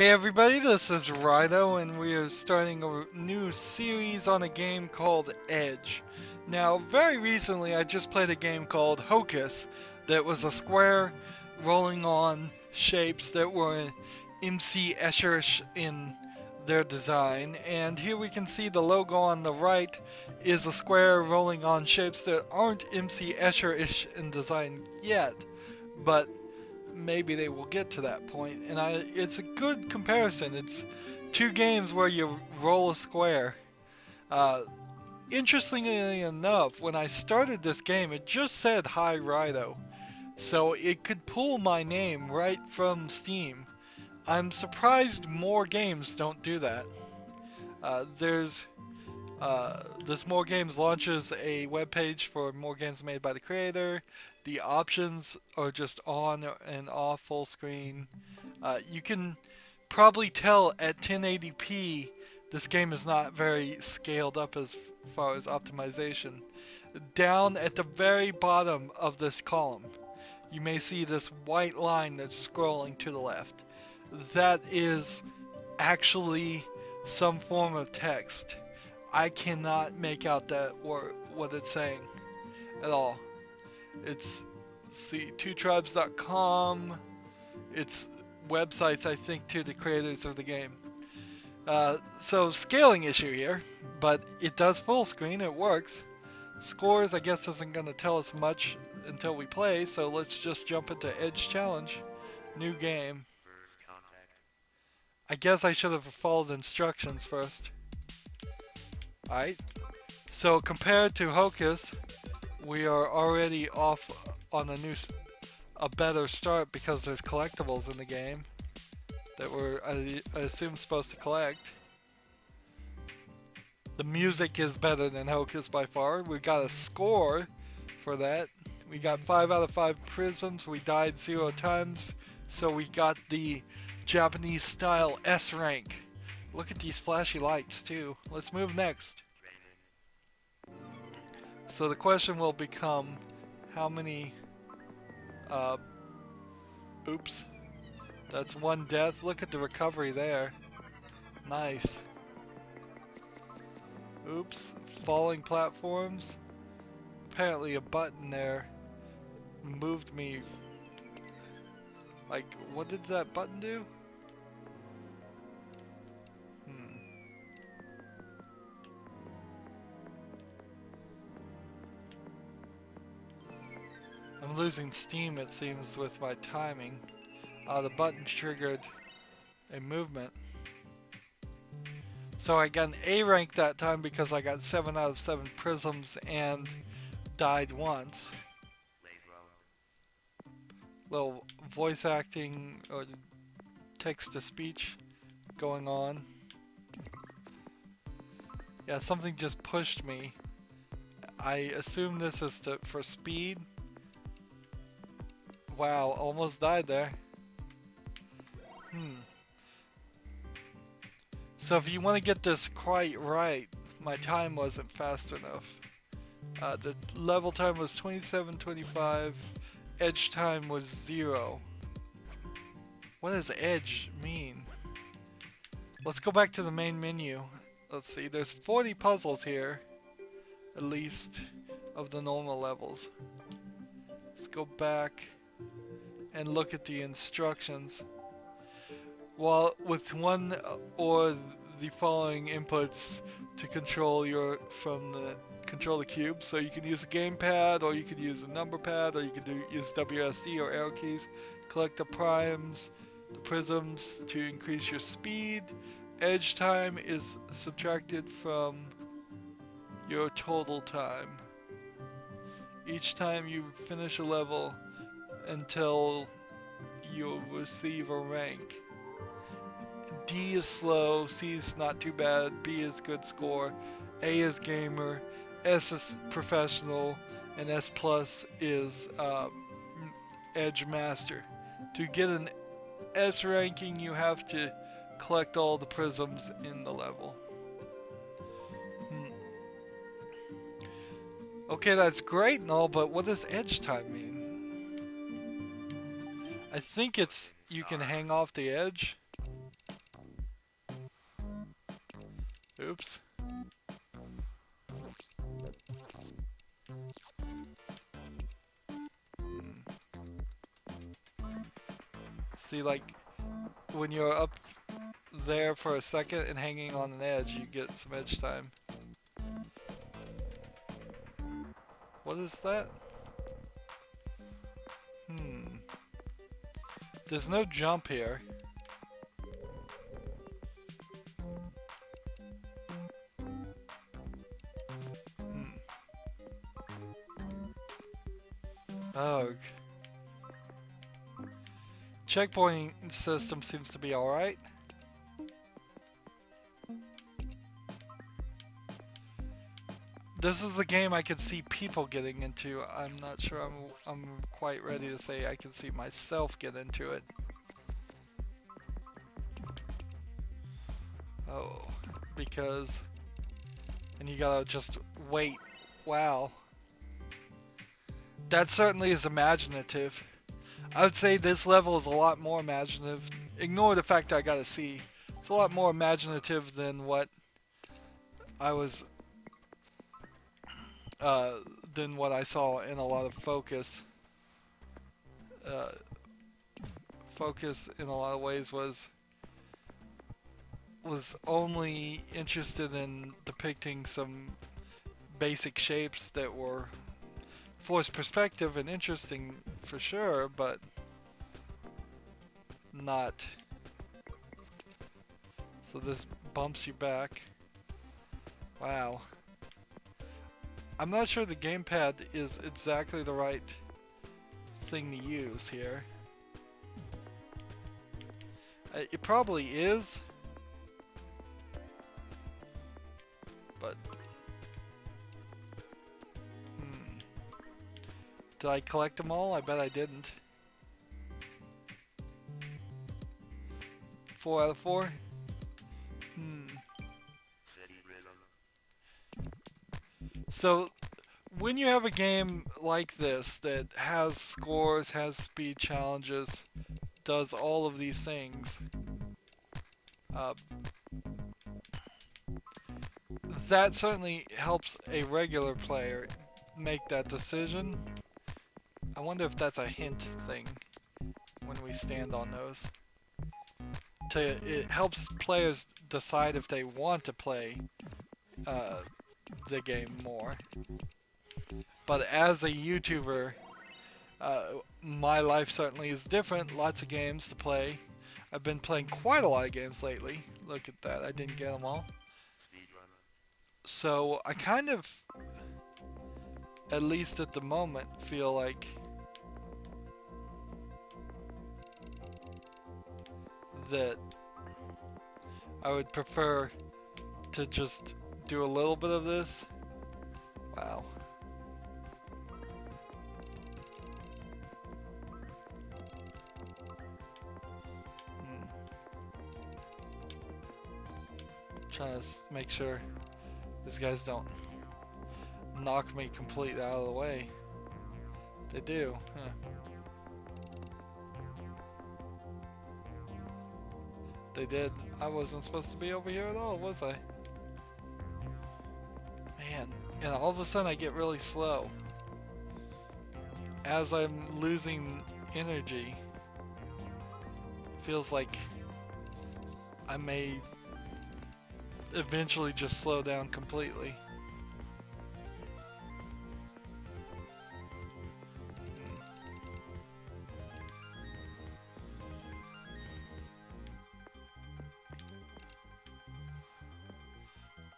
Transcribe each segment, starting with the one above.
Hey everybody, this is Rydo, and we are starting a new series on a game called Edge. Now, very recently I just played a game called Hocus that was a square rolling on shapes that were MC Escher-ish in their design, and here we can see the logo on the right is a square rolling on shapes that aren't MC Escher-ish in design yet, but maybe they will get to that point. And it's a good comparison. It's two games where you roll a square. Uh, Interestingly enough, when I started this game, it just said Hi Rydo, so it could pull my name right from Steam. I'm surprised more games don't do that. This More Games launches a web page for more games made by the creator. The options are just on and off full screen. You can probably tell at 1080p this game is not very scaled up as far as optimization. Down at the very bottom of this column, you may see this white line that's scrolling to the left. That is actually some form of text. I cannot make out what it's saying at all. It's, see, twotribes.com. It's websites, I think, to the creators of the game. So scaling issue here, but it does full screen, it works. Scores, I guess, isn't going to tell us much until we play, so let's just jump into Edge Challenge. New game. I guess I should have followed instructions first. Alright, so compared to Hocus, we are already off on a better start because there's collectibles in the game that we're, I assume, supposed to collect. The music is better than Hocus by far. We got a score for that. We got 5 out of 5 prisms. We died 0 times, so we got the Japanese style S rank. Look at these flashy lights too. Let's move next. So the question will become, how many oops. That's one death. Look at the recovery there. Nice. Oops. Falling platforms. Apparently a button there moved me. Like, what did that button do? I'm losing steam, it seems, with my timing. The button triggered a movement. So I got an A rank that time because I got 7 out of 7 prisms and died once. Little voice acting or text to speech going on. Yeah, something just pushed me. I assume this is for speed. Wow, almost died there. So if you want to get this quite right, my time wasn't fast enough. The level time was 27:25. Edge time was 0. What does edge mean? Let's go back to the main menu. Let's see, there's 40 puzzles here, at least, of the normal levels. Let's go back and look at the instructions. Well, with one or the following inputs to control control the cube, so you can use a gamepad, or you could use a number pad, or you could use WSD or arrow keys. Collect the primes, the prisms to increase your speed. Edge time is subtracted from your total time. Each time you finish a level until you receive a rank. D is slow, C is not too bad, B is good score, A is gamer, S is professional, and S plus is edge master. To get an S ranking, you have to collect all the prisms in the level. Okay, that's great and all, but what does edge time mean? I think it's you can hang off the edge. Oops. See, like, when you're up there for a second and hanging on an edge, you get some edge time. What is that? There's no jump here. Oh. Checkpointing system seems to be alright. This is a game I could see people getting into. I'm not sure I'm quite ready to say I can see myself get into it. Oh, because... And you gotta just wait. Wow. That certainly is imaginative. I would say this level is a lot more imaginative. Ignore the fact that I gotta see. It's a lot more imaginative than what I was... than what I saw in a lot of Focus. Focus in a lot of ways was only interested in depicting some basic shapes that were forced perspective and interesting for sure, but not. So this bumps you back. Wow. I'm not sure the gamepad is exactly the right thing to use here. It probably is, but did I collect them all? I bet I didn't. 4 out of 4? So, when you have a game like this that has scores, has speed challenges, does all of these things, that certainly helps a regular player make that decision. I wonder if that's a hint thing when we stand on those. It helps players decide if they want to play the game more. But as a YouTuber, my life certainly is different. Lots of games to play. I've been playing quite a lot of games lately. Look at that, I didn't get them all. So I kind of, at least at the moment, feel like that I would prefer to just do a little bit of this. Wow. Trying to make sure these guys don't knock me completely out of the way. They do, huh? They did. I wasn't supposed to be over here at all, was I? Man, and all of a sudden I get really slow. As I'm losing energy, feels like I may eventually just slow down completely.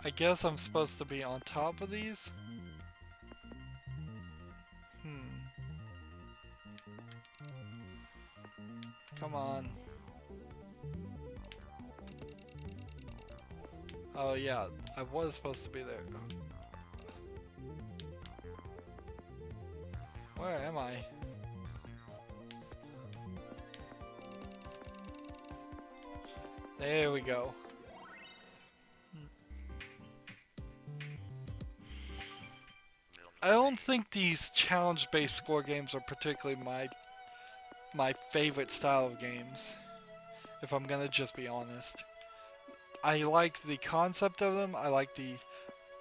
I guess I'm supposed to be on top of these? Come on. Oh yeah, I was supposed to be there. Where am I? There we go. I don't think these challenge-based score games are particularly my favorite style of games, if I'm gonna just be honest. I like the concept of them. I like the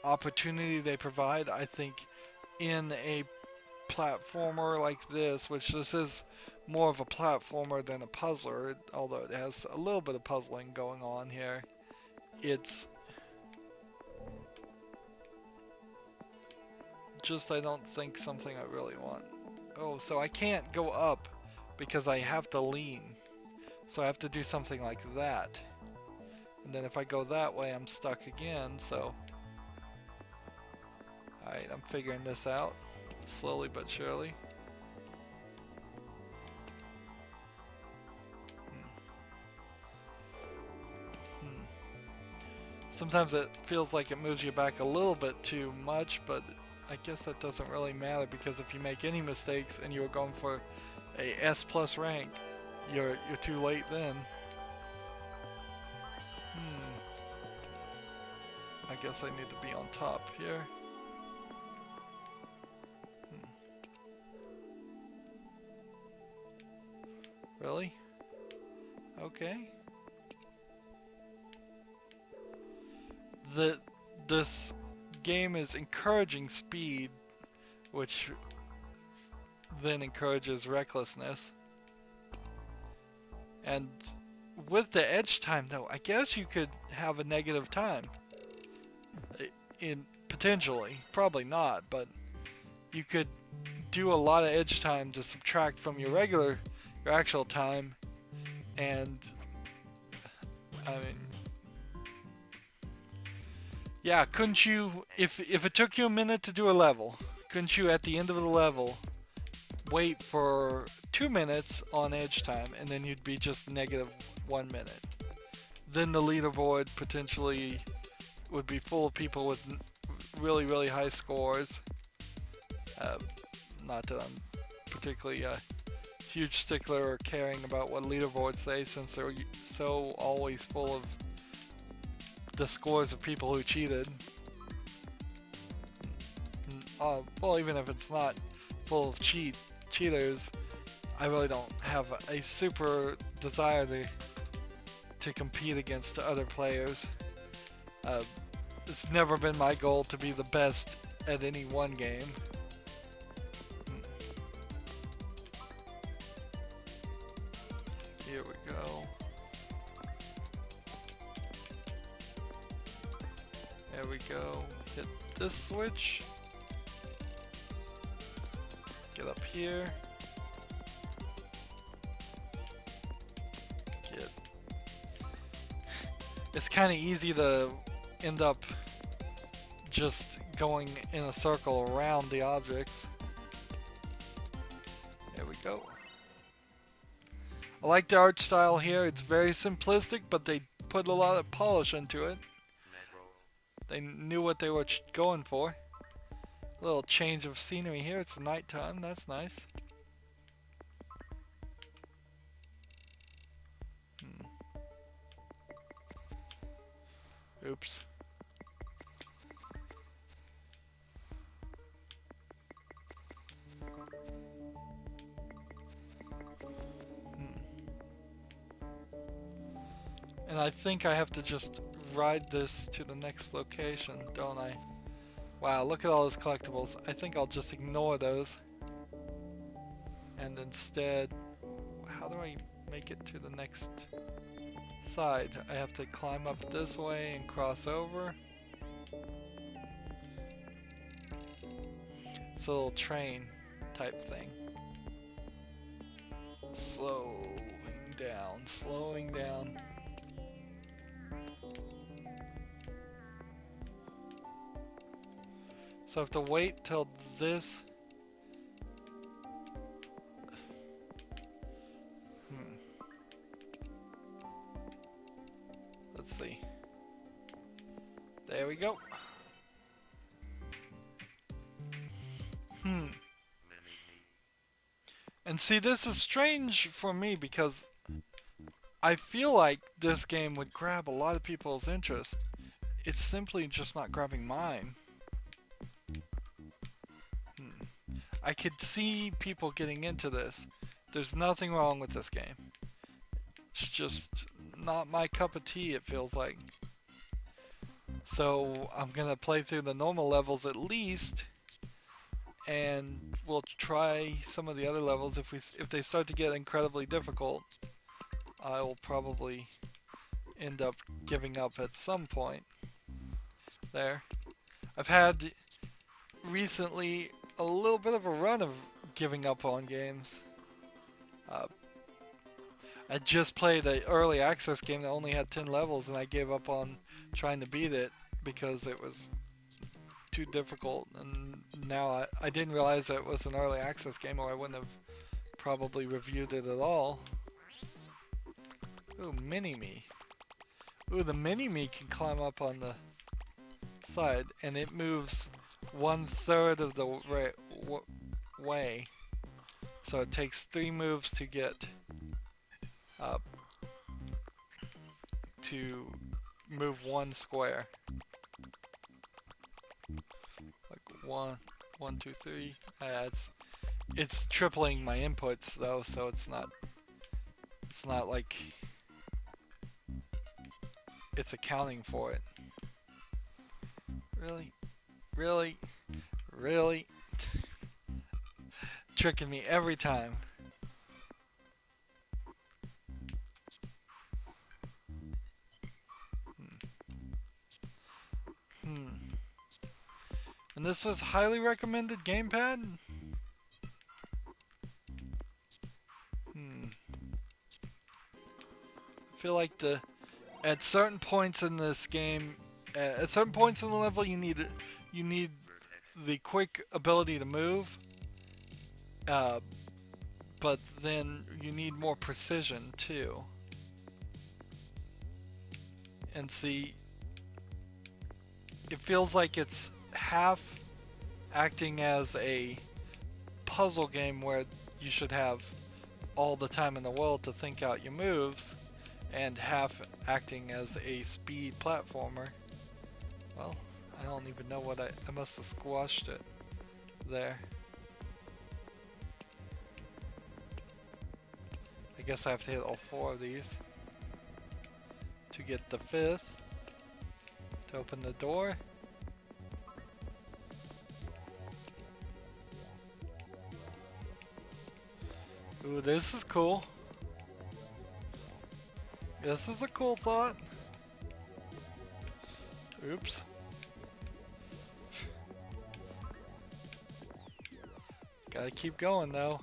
opportunity they provide. I think in a platformer like this, which this is more of a platformer than a puzzler, although it has a little bit of puzzling going on here, it's just I don't think something I really want. Oh, so I can't go up because I have to lean. So I have to do something like that. And then if I go that way, I'm stuck again, so... Alright, I'm figuring this out. Slowly but surely. Sometimes it feels like it moves you back a little bit too much, but I guess that doesn't really matter, because if you make any mistakes and you were going for a S+ rank, you're too late then. I guess I need to be on top here. Really? Okay. This game is encouraging speed, which then encourages recklessness. And with the edge time though, I guess you could have a negative time. Potentially, probably not, but you could do a lot of edge time to subtract from your actual time, and I mean, yeah, couldn't you, if it took you a minute to do a level, couldn't you at the end of the level wait for 2 minutes on edge time, and then you'd be just -1 minute? Then the leaderboard potentially would be full of people with really, really high scores. Not that I'm particularly a huge stickler or caring about what leaderboards say, since they're so always full of the scores of people who cheated. Well, even if it's not full of cheaters, I really don't have a super desire to compete against other players. It's never been my goal to be the best at any one game. Here we go. There we go. Hit this switch. Get up here. It's kind of easy to end up just going in a circle around the objects. There we go. I like the art style here. It's very simplistic, but they put a lot of polish into it. They knew what they were going for. A little change of scenery here. It's nighttime. That's nice. Oops. And I think I have to just ride this to the next location, don't I? Wow, look at all those collectibles. I think I'll just ignore those. And instead, how do I make it to the next side? I have to climb up this way and cross over. It's a little train type thing. Slowing down. So I have to wait till this. Let's see. There we go. And see, this is strange for me because I feel like this game would grab a lot of people's interest. It's simply just not grabbing mine. I could see people getting into this. There's nothing wrong with this game. It's just not my cup of tea, it feels like. So I'm gonna play through the normal levels at least, and we'll try some of the other levels. If they start to get incredibly difficult, I will probably end up giving up at some point. There. I've had recently a little bit of a run of giving up on games. I just played an early access game that only had 10 levels, and I gave up on trying to beat it because it was too difficult. And now I didn't realize that it was an early access game, or I wouldn't have probably reviewed it at all. Ooh, mini-me. Ooh, the mini-me can climb up on the side, and it moves 1/3 of the way. So it takes 3 moves to get up to move 1 square. Like 1, 2, 3. It's tripling my inputs though, so it's not like it's accounting for it. Really tricking me every time. And this was highly recommended gamepad? I feel like at certain points in this game, at certain points in the level, you need the quick ability to move, but then you need more precision too. And see, it feels like it's half acting as a puzzle game where you should have all the time in the world to think out your moves, and half acting as a speed platformer. Well, I don't even know what I must have squashed it there. I guess I have to hit all 4 of these to get the 5th to open the door. Ooh, this is cool. This is a cool thought. Oops. Gotta keep going though.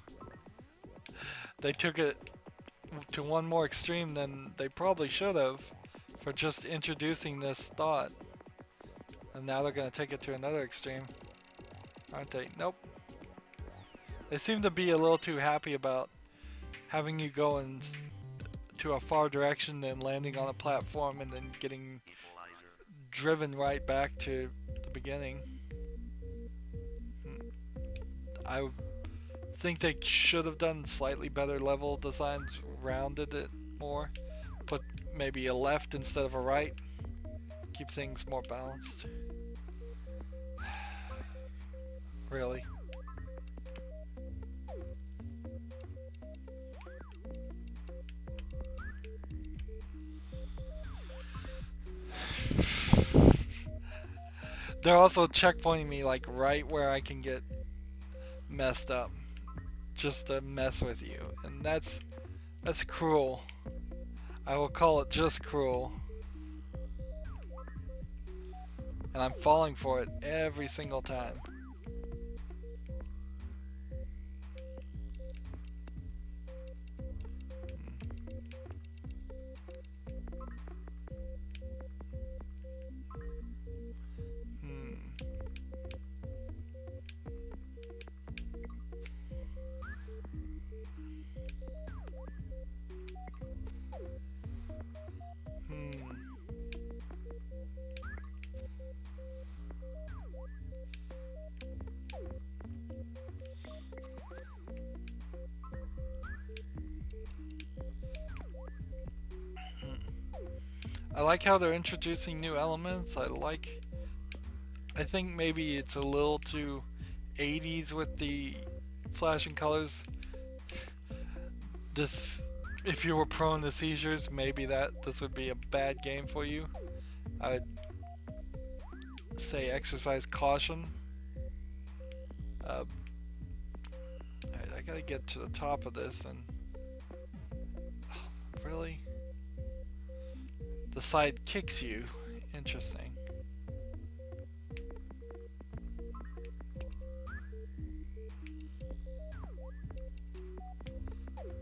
They took it to one more extreme than they probably should have for just introducing this thought. And now they're gonna take it to another extreme, aren't they? Nope. They seem to be a little too happy about having you go to a far direction, then landing on a platform, and then getting driven right back to the beginning. I think they should have done slightly better level designs, rounded it more, put maybe a left instead of a right, keep things more balanced. Really? They're also checkpointing me like right where I can get messed up, just to mess with you, and that's cruel. I will call it just cruel. And I'm falling for it every single time. I like how they're introducing new elements. I think maybe it's a little too 80s with the flashing colors. If you were prone to seizures, maybe this would be a bad game for you. say exercise caution. Alright, I gotta get to the top of this and... Really? The side kicks you. Interesting.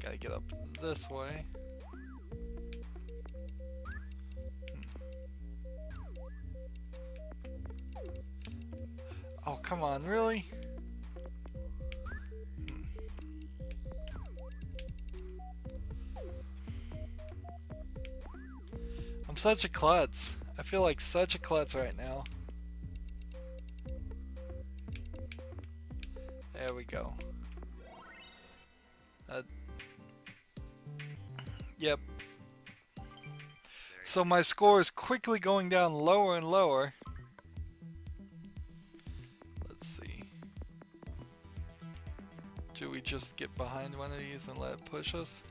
Gotta get up this way. Oh, come on, really? I'm such a klutz. I feel like such a klutz right now. There we go. Yep. So my score is quickly going down lower and lower. Let's see. Do we just get behind one of these and let it push us?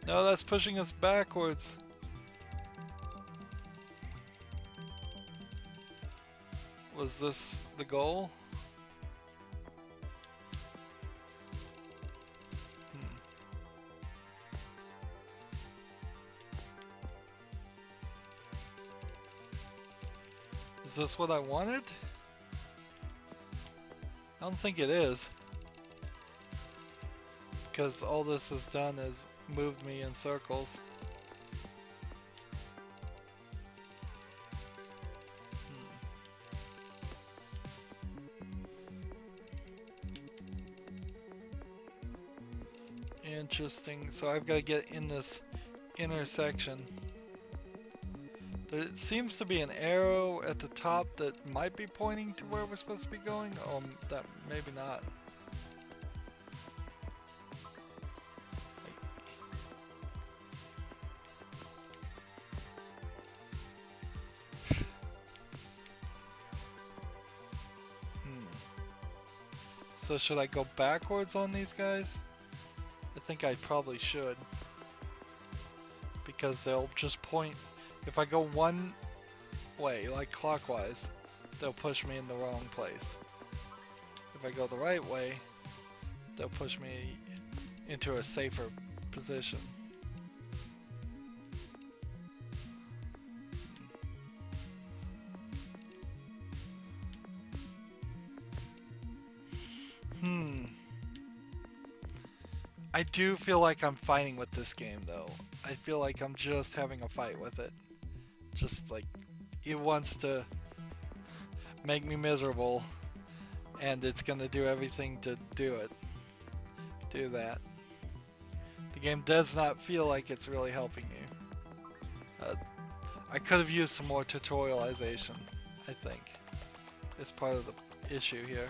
No, that's pushing us backwards. Was this the goal? Is this what I wanted? I don't think it is. Because all this has done is moved me in circles. Interesting. So I've got to get in this intersection. There seems to be an arrow at the top that might be pointing to where we're supposed to be going. Oh, that maybe not. So should I go backwards on these guys? I think I probably should. Because they'll just point... If I go one way, like clockwise, they'll push me in the wrong place. If I go the right way, they'll push me into a safer position. I do feel like I'm fighting with this game though. I feel like I'm just having a fight with it. Just like, it wants to make me miserable, and it's gonna do everything to do that. The game does not feel like it's really helping me. I could have used some more tutorialization, I think. It's part of the issue here.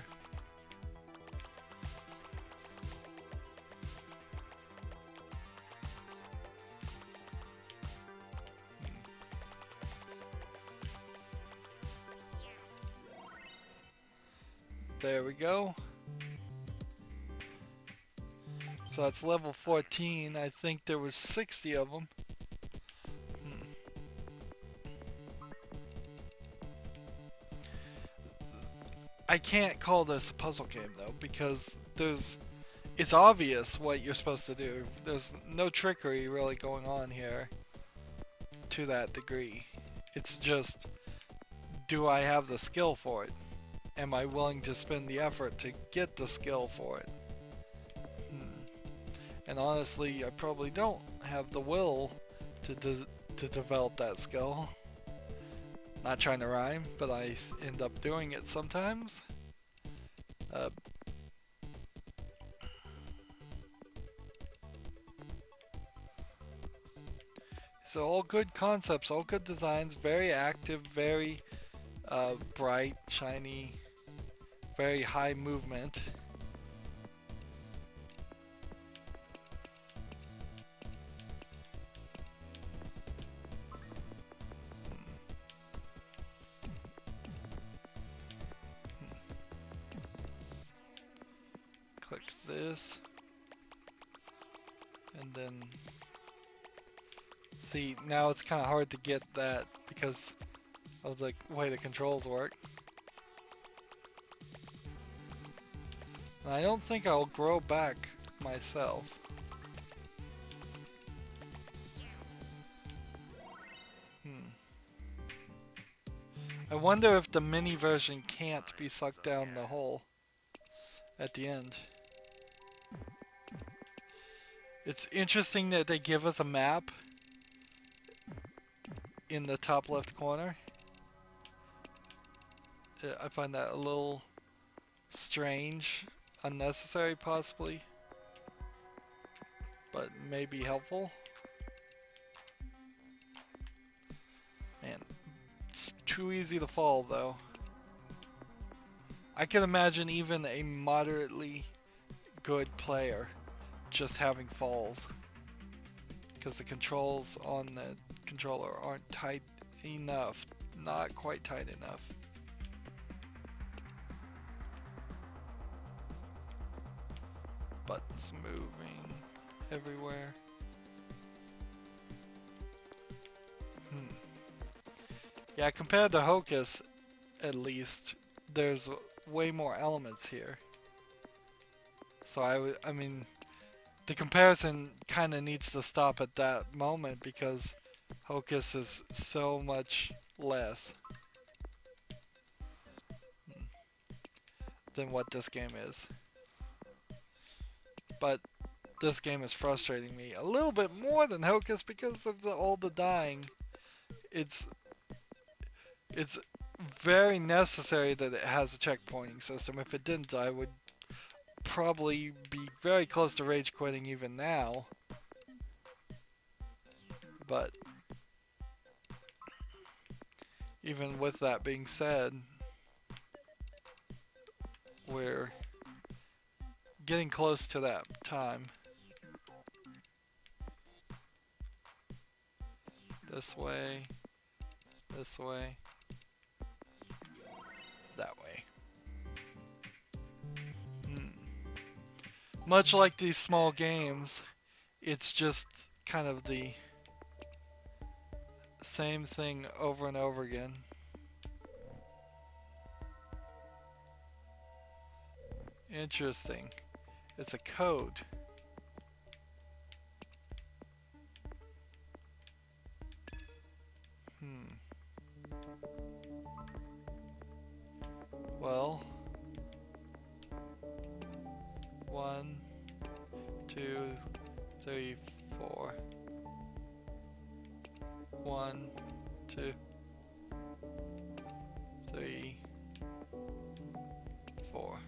There we go. So that's level 14. I think there was 60 of them. I can't call this a puzzle game though, because it's obvious what you're supposed to do. There's no trickery really going on here to that degree. It's just, do I have the skill for it? Am I willing to spend the effort to get the skill for it? And honestly, I probably don't have the will to develop that skill. Not trying to rhyme, but I end up doing it sometimes. So all good concepts, all good designs, very active, very bright, shiny, very high movement. Click this, and then See, now it's kind of hard to get that because of the way the controls work. And I don't think I'll grow back myself. I wonder if the mini version can't be sucked down the hole at the end. It's interesting that they give us a map in the top left corner. I find that a little strange, unnecessary possibly, but maybe helpful. Man, it's too easy to fall though. I can imagine even a moderately good player just having falls, because the controls on the controller aren't tight enough, not quite tight enough. Buttons moving everywhere. Yeah, compared to Hocus, at least, there's way more elements here. So I mean, the comparison kind of needs to stop at that moment because Hocus is so much less than what this game is. But this game is frustrating me a little bit more than Hocus because of all the dying. It's very necessary that it has a checkpointing system. If it didn't, I would probably be very close to rage quitting even now. But even with that being said, we're getting close to that time. This way, this way, that way. Much like these small games, it's just kind of the same thing over and over again. Interesting. It's a code. Well, 1, 2, 3, 4. 1, 2, 3, 4.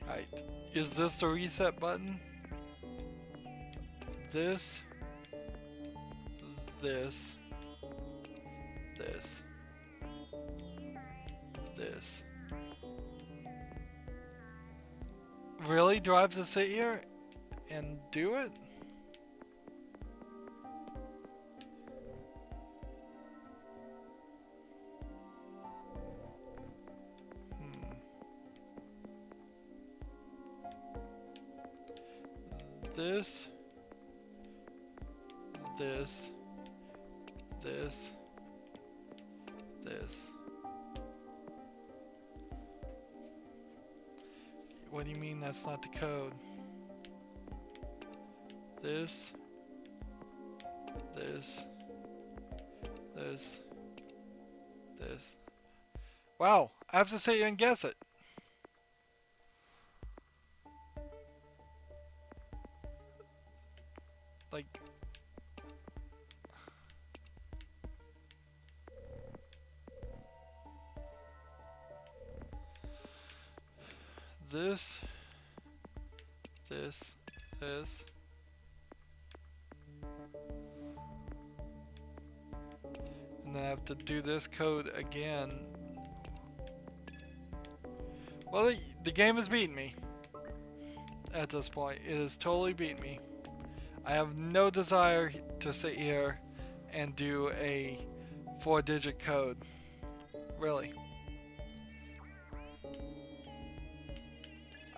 Right. Is this the reset button? This. This. Really? Do I have to sit here and do it? This. What do you mean that's not the code? This. Wow, I have to sit here and guess it. Like, this, and then I have to do this code again. Well, the game has beaten me at this point. It has totally beaten me. I have no desire to sit here and do a 4-digit code. Really.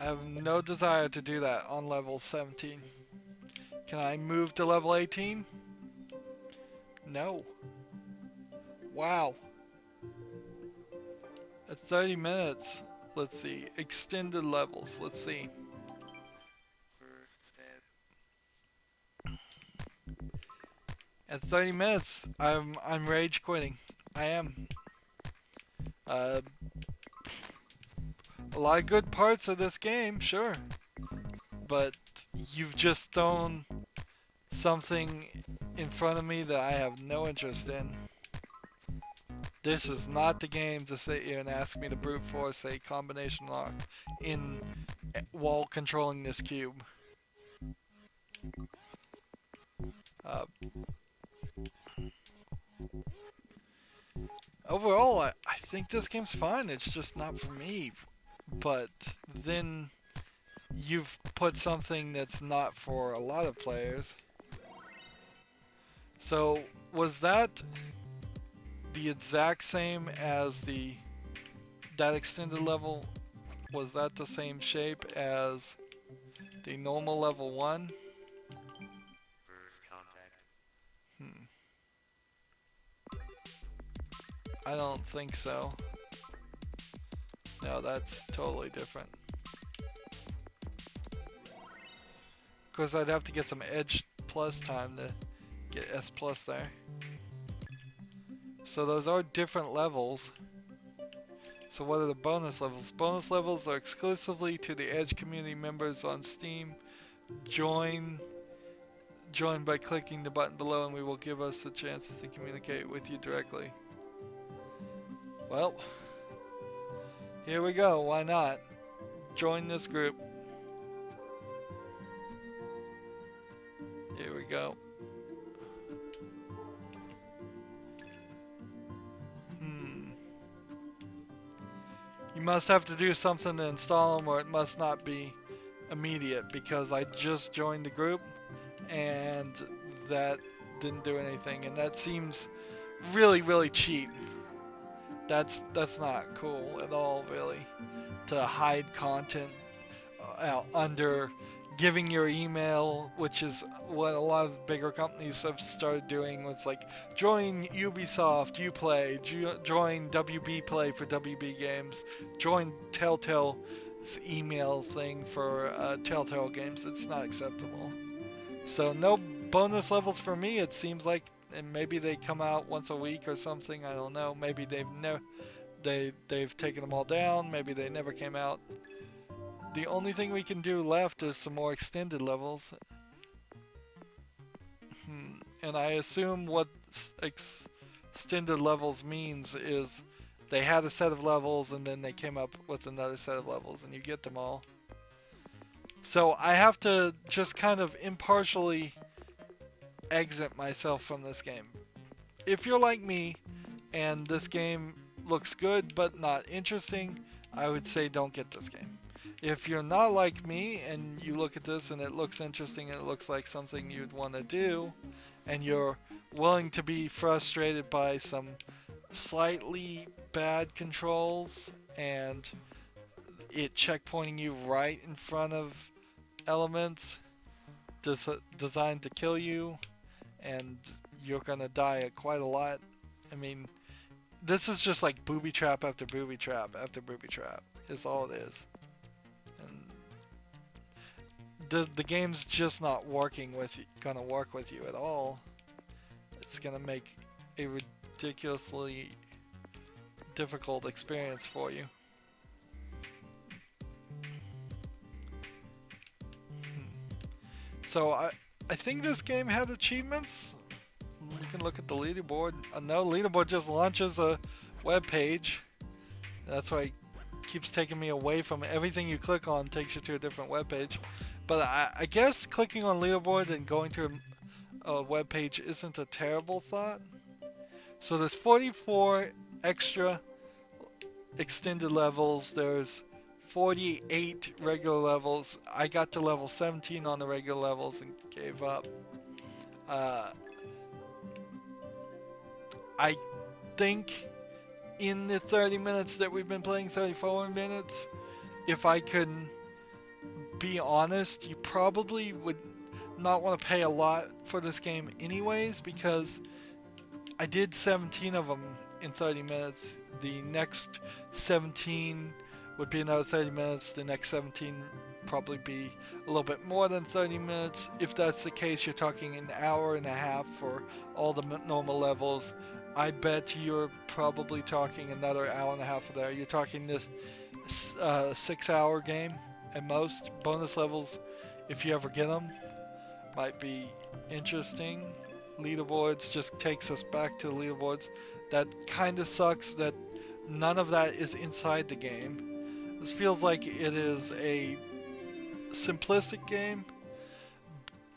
I have no desire to do that on level 17. Can I move to level 18? No. Wow. At 30 minutes. Let's see. Extended levels. Let's see. At 30 minutes, I'm rage quitting. I am. A lot of good parts of this game, sure. But you've just thrown something in front of me that I have no interest in. This is not the game to sit here and ask me to brute force a combination lock in while controlling this cube. Overall, I think this game's fun. It's just not for me. But then you've put something that's not for a lot of players. So was that the exact same as that extended level? Was that the same shape as the normal level 1? I don't think so. No, that's totally different. Of course, I'd have to get some Edge Plus time to get S Plus there. So those are different levels. So what are the bonus levels? Bonus levels are exclusively to the Edge community members on Steam. Join by clicking the button below and we will give us a chance to communicate with you directly. Well, here we go. Why not? Join this group. Here we go. You must have to do something to install them, or it must not be immediate, because I just joined the group and that didn't do anything, and that seems really cheap. That's not cool at all, really, to hide content under giving your email, which is what a lot of bigger companies have started doing. It's like, join Ubisoft, Uplay, join WB Play for WB games, join Telltale's email thing for Telltale games. It's not acceptable. So no bonus levels for me, it seems like. And maybe they come out once a week or something, I don't know. Maybe they've taken them all down, maybe they never came out. The only thing we can do left is some more extended levels. And I assume what extended levels means is they had a set of levels and then they came up with another set of levels and you get them all. So I have to just kind of impartially exit myself from this game. If you're like me and this game looks good but not interesting, I would say don't get this game. If you're not like me and you look at this and it looks interesting and it looks like something you'd want to do, and you're willing to be frustrated by some slightly bad controls and it checkpointing you right in front of elements designed to kill you, and you're gonna die quite a lot. I mean, this is just like booby trap after booby trap after booby trap is all it is. And the game's just not gonna work with you at all. It's gonna make a ridiculously difficult experience for you. So I think this game had achievements. You can look at the leaderboard. No, leaderboard just launches a web page. That's why it keeps taking me away from everything you click on takes you to a different web page. But I guess clicking on leaderboard and going to a web page isn't a terrible thought. So there's 44 extra extended levels. There's 48 regular levels. I got to level 17 on the regular levels and gave up. I think in the 30 minutes that we've been playing, 34 minutes, if I can be honest, you probably would not want to pay a lot for this game anyways, because I did 17 of them in 30 minutes. The next 17 would be another 30 minutes. The next 17 probably be a little bit more than 30 minutes. If that's the case, you're talking an hour and a half for all the normal levels. I bet you're probably talking another hour and a half for there. You're talking this 6-hour game at most. Bonus levels, if you ever get them, might be interesting. Leaderboards just takes us back to the leaderboards. That kind of sucks that none of that is inside the game. This feels like it is a simplistic game,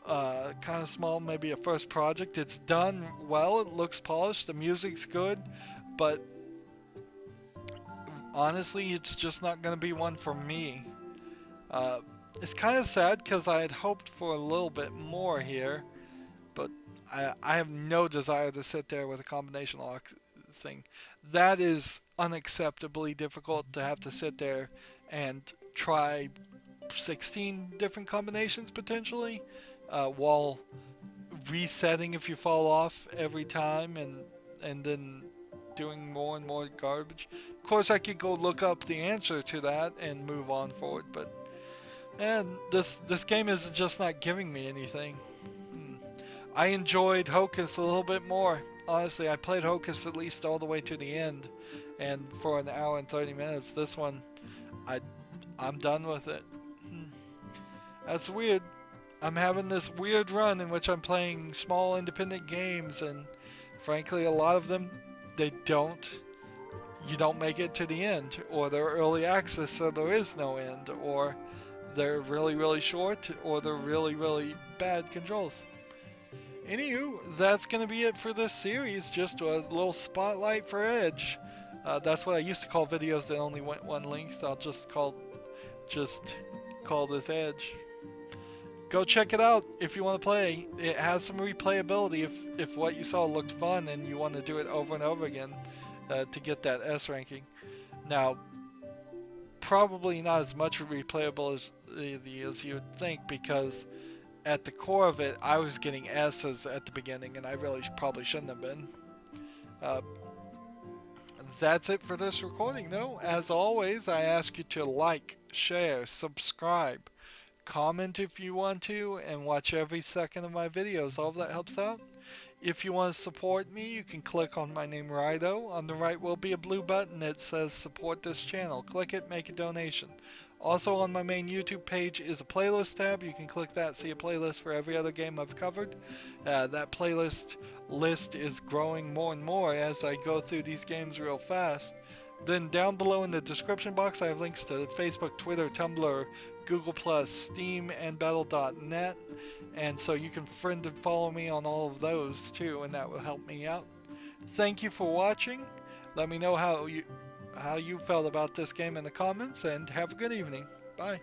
kind of small, maybe a first project. It's done well, it looks polished, the music's good, but honestly, it's just not going to be one for me. It's kind of sad because I had hoped for a little bit more here, but I have no desire to sit there with a combination lock thing. That is unacceptably difficult to have to sit there and try 16 different combinations potentially, while resetting if you fall off every time, and then doing more and more garbage. Of course, I could go look up the answer to that and move on forward, but this game is just not giving me anything. I enjoyed Hocus a little bit more. Honestly, I played Hocus at least all the way to the end, and for an hour and 30 minutes. This one, I'm done with it. That's weird. I'm having this weird run in which I'm playing small independent games, and frankly, a lot of them, you don't make it to the end, or they're early access so there is no end, or they're really, really short, or they're really, really bad controls. Anywho, that's going to be it for this series. Just a little spotlight for Edge. That's what I used to call videos that only went one length. I'll just call this Edge. Go check it out if you want to play. It has some replayability if what you saw looked fun and you want to do it over and over again to get that S ranking. Now, probably not as much replayability as you would think, because at the core of it, I was getting S's at the beginning, and I really probably shouldn't have been. That's it for this recording, though. As always, I ask you to like, share, subscribe, comment if you want to, and watch every second of my videos. All of that helps out. If you want to support me, you can click on my name, Rydo. On the right will be a blue button that says support this channel. Click it, make a donation. Also on my main YouTube page is a playlist tab. You can click that, see a playlist for every other game I've covered. That playlist list is growing more and more as I go through these games real fast. Then down below in the description box I have links to Facebook, Twitter, Tumblr, Google+, Steam, and Battle.net. And so you can friend and follow me on all of those too, and that will help me out. Thank you for watching. Let me know how you felt about this game in the comments, and have a good evening. Bye.